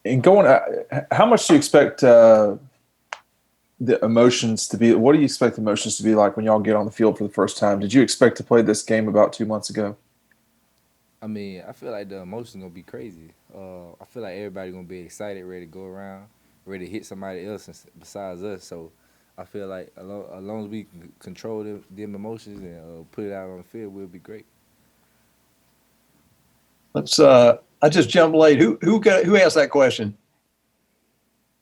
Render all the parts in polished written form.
And going, how much do you expect the emotions to be? What do you expect the emotions to be like when y'all get on the field for the first time? Did you expect to play this game about 2 months ago? I mean, I feel like the emotions gonna be crazy. I feel like everybody gonna be excited, ready to go around, ready to hit somebody else besides us. So I feel like as long as we can control them emotions and put it out on the field, we'll be great. Let's. I just jumped late. Who asked that question?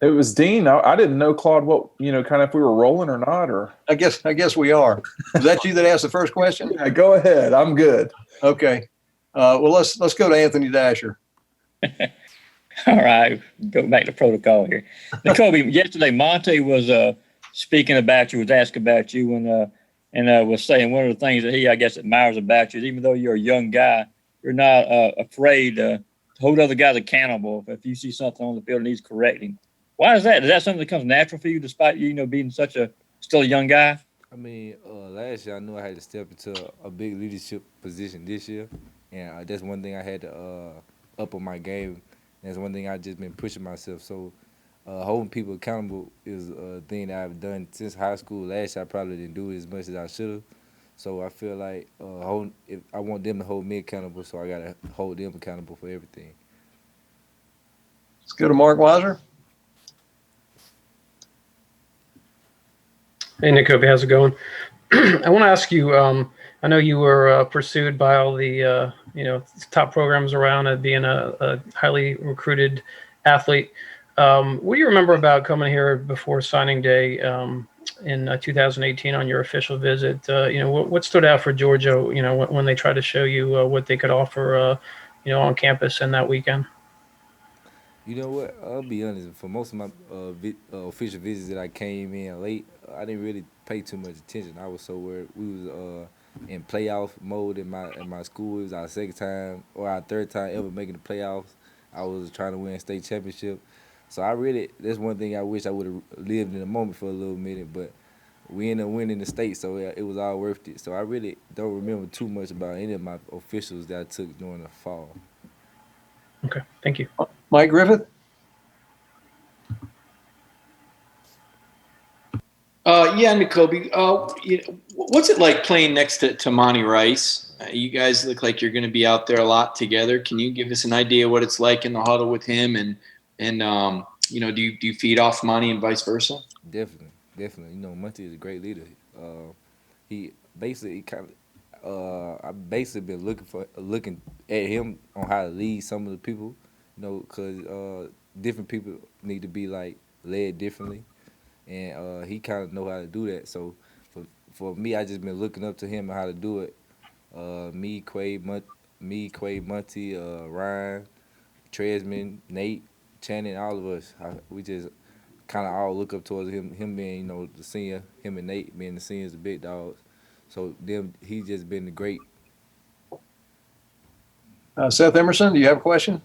It was Dean. I didn't know, Claude, what, kind of if we were rolling or not, or I guess we are. Was that you that asked the first question? yeah, go ahead. I'm good. Okay. Well, let's go to Anthony Dasher. All right, go back to protocol here. Nakobe, yesterday Monte was speaking about you, was asking about you, and was saying one of the things that he, I guess, admires about you is even though you're a young guy, you're not afraid to hold other guys accountable if you see something on the field and he's correcting. Why is that? Is that something that comes natural for you, despite you, being such a still a young guy? I mean, last year I knew I had to step into a big leadership position this year, and that's one thing I had to up on my game. That's one thing I just been pushing myself. So holding people accountable is a thing that I've done since high school. Last year I probably didn't do it as much as I should have. So I feel like if I want them to hold me accountable, so I gotta hold them accountable for everything. Let's go to Mark Weiser. Hey, Nakobe, how's it going? I want to ask you. I know you were pursued by all the top programs around it, being a highly recruited athlete. What do you remember about coming here before signing day in 2018 on your official visit? What stood out for Georgia? When they tried to show you what they could offer, on campus in that weekend. You know what? I'll be honest. For most of my official visits that I came in late, I didn't really pay too much attention. I was so worried. We was in playoff mode in my school. It was our second time or our third time ever making the playoffs. I was trying to win a state championship. So that's one thing I wish I would have lived in the moment for a little minute. But we ended up winning the state, so it was all worth it. So I really don't remember too much about any of my officials that I took during the fall. Okay, thank you. Mike Griffith. Yeah, Nakobe. What's it like playing next to Monty Rice? You guys look like you're going to be out there a lot together. Can you give us an idea what it's like in the huddle with him, and do you feed off Monty and vice versa? Definitely, definitely. Munty is a great leader. He basically I basically been looking at him on how to lead some of the people. Because different people need to be like led differently, and he kind of know how to do that. So for me, I just been looking up to him and how to do it. Me, Quay, Munty, Ryan, Tresman, Nate, Channing, all of us. We just kind of all look up towards him. Him being the senior, him and Nate being the seniors, the big dogs. So he just been the great. Seth Emerson, do you have a question?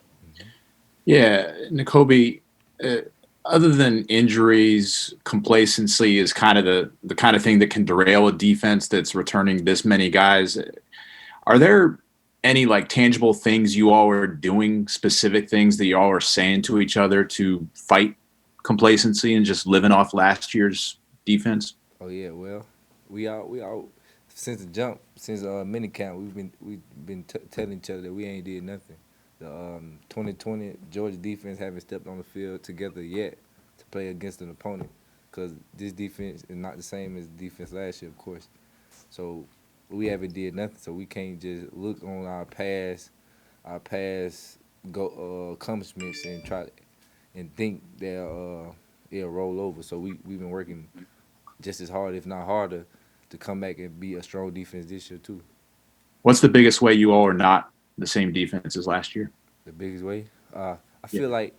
Yeah, Nakobe, uh, other than injuries, complacency is kind of the kind of thing that can derail a defense that's returning this many guys. Are there any like tangible things you all are doing, specific things that you all are saying to each other to fight complacency and just living off last year's defense? Oh yeah, well, we all since the jump, since mini camp, we've been telling each other that we ain't did nothing. The 2020 Georgia defense haven't stepped on the field together yet to play against an opponent, because this defense is not the same as the defense last year, of course. So we haven't did nothing. So we can't just look on our past go accomplishments and try and think that it'll roll over. So we've been working just as hard, if not harder, to come back and be a strong defense this year too. What's the biggest way you all are not the same defense as last year? The biggest way, I Yeah. feel like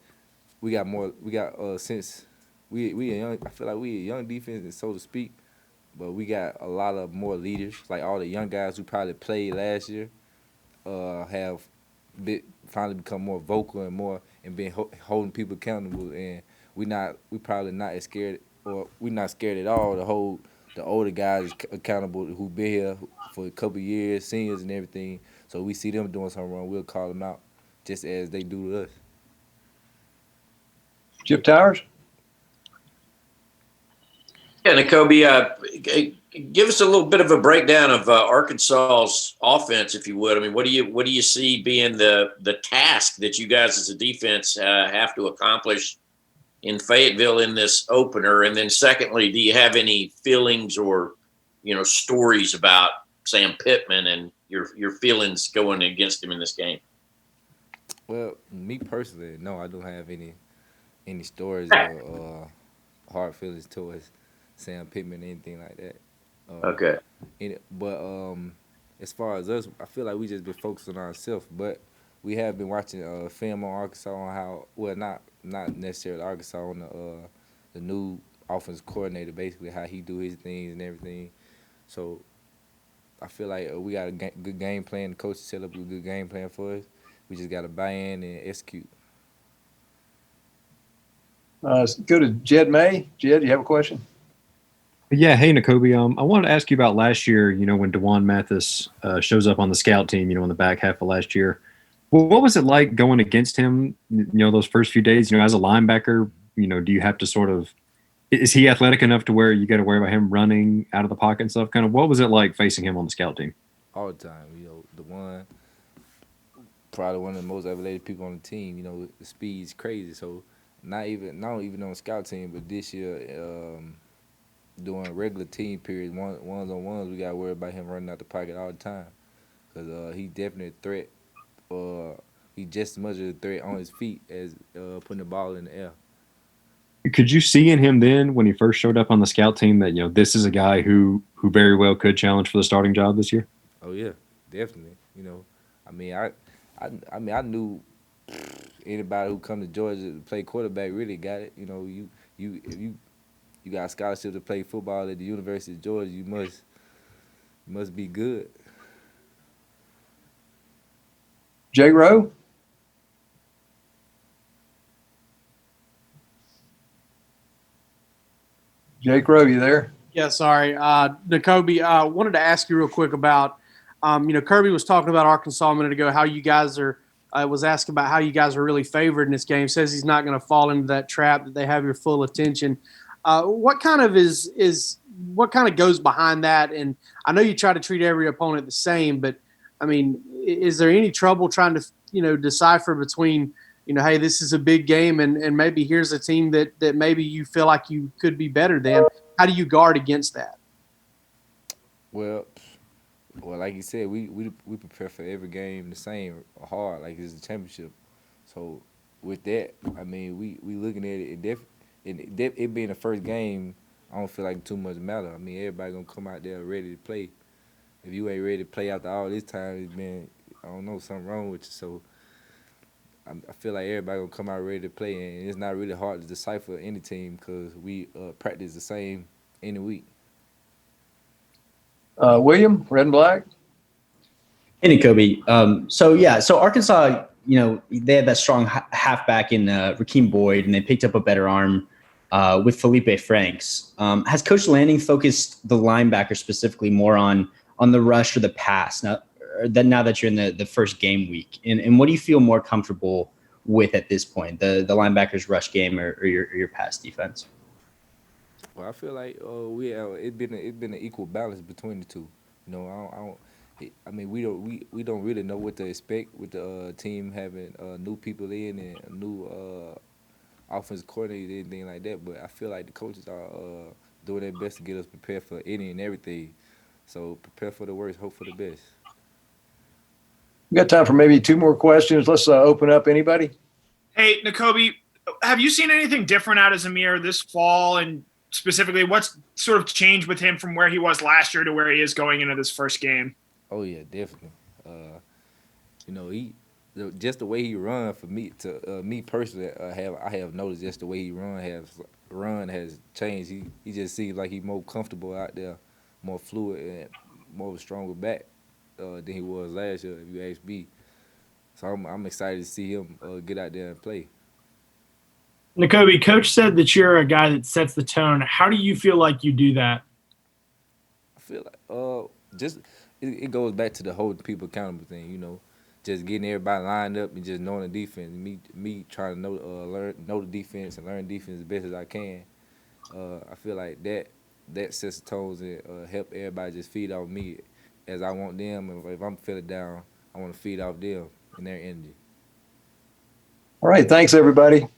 we got more. We got since we a young. I feel like we a young defense, so to speak. But we got a lot of more leaders, like all the young guys who probably played last year, have finally become more vocal and more and been holding people accountable. And we probably not as scared, or we not scared at all to hold the older guys accountable who been here for a couple of years, seniors and everything. So we see them doing something wrong, we'll call them out, just as they do to us. Chip Towers? Yeah, Nakobe, give us a little bit of a breakdown of Arkansas's offense, if you would. I mean, what do you see being the task that you guys as a defense have to accomplish in Fayetteville in this opener? And then secondly, do you have any feelings or stories about Sam Pittman and your feelings going against him in this game? Well, me personally, no, I don't have any stories or hard feelings towards Sam Pittman or anything like that. Okay. But as far as us, I feel like we just been focused on ourselves. But we have been watching film on Arkansas on how, well, not necessarily Arkansas, on the new offensive coordinator, basically how he do his things and everything. So I feel like we got a good game plan. The coach set up a good game plan for us. We just got to buy in and execute. Go to Jed May. Jed, you have a question? Yeah, hey Nakobe. I wanted to ask you about last year. When DeJuan Mathis shows up on the scout team. In the back half of last year, what was it like going against him? Those first few days. As a linebacker, do you have to sort of? Is he athletic enough to where you got to worry about him running out of the pocket and stuff? Kind of, what was it like facing him on the scout team? All the time, DeJuan, probably one of the most athletic people on the team. The speed's crazy. So not even on the scout team, but this year. During regular team periods, ones on ones, we got to worry about him running out the pocket all the time, because he definitely a threat. He just as much of a threat on his feet as putting the ball in the air. Could you see in him then, when he first showed up on the scout team, that this is a guy who very well could challenge for the starting job this year? Oh yeah, definitely. I knew anybody who come to Georgia to play quarterback really got it. If you got a scholarship to play football at the University of Georgia, you must be good. Jay Rowe? Jake Rowe, you there? Yeah, sorry. Nakobe, I wanted to ask you real quick about, Kirby was talking about Arkansas a minute ago, how you guys are, was asking about how you guys are really favored in this game. Says he's not going to fall into that trap, that they have your full attention. What kind of goes behind that? And I know you try to treat every opponent the same, but is there any trouble trying to, decipher between, hey, this is a big game and maybe here's a team that maybe you feel like you could be better than? How do you guard against that? Well, like you said, we prepare for every game the same, hard, like it's a championship. So with that, we looking at it. It being the first game, I don't feel like too much matter. Everybody gonna come out there ready to play. If you ain't ready to play after all this time, it's been, I don't know, something wrong with you. So I feel like everybody gonna come out ready to play, and it's not really hard to decipher any team because we practice the same any week. William, red and black. Hey, Nakobe. So Arkansas, they had that strong halfback in Rakeem Boyd, and they picked up a better arm with Felipe Franks. Has Coach Lanning focused the linebacker specifically more on the rush or the pass now that you're in the first game week? And what do you feel more comfortable with at this point, the linebackers rush game or your pass defense? Well, I feel like it's been an equal balance between the two. We don't really know what to expect with the team having new people in and a new offensive coordinator, anything like that. But I feel like the coaches are doing their best to get us prepared for any and everything. So prepare for the worst, hope for the best. We got time for maybe two more questions. Let's open up. Anybody? Hey, Nakobe, have you seen anything different out of Zamir this fall? And specifically, what's sort of changed with him from where he was last year to where he is going into this first game? Oh yeah, definitely. Just the way he run for me me personally, I have noticed just the way he run has changed. He just seems like he's more comfortable out there, more fluid and more of a stronger back than he was last year, if you ask me. So I'm excited to see him get out there and play. Nakobe, Coach said that you're a guy that sets the tone. How do you feel like you do that? I feel like it goes back to the holding people accountable thing. just getting everybody lined up and just knowing the defense. Me trying to know the defense and learn defense as best as I can. I feel like that sets the tones and help everybody just feed off me as I want them. And if I'm feeling down, I want to feed off them and their energy. All right. Thanks, everybody.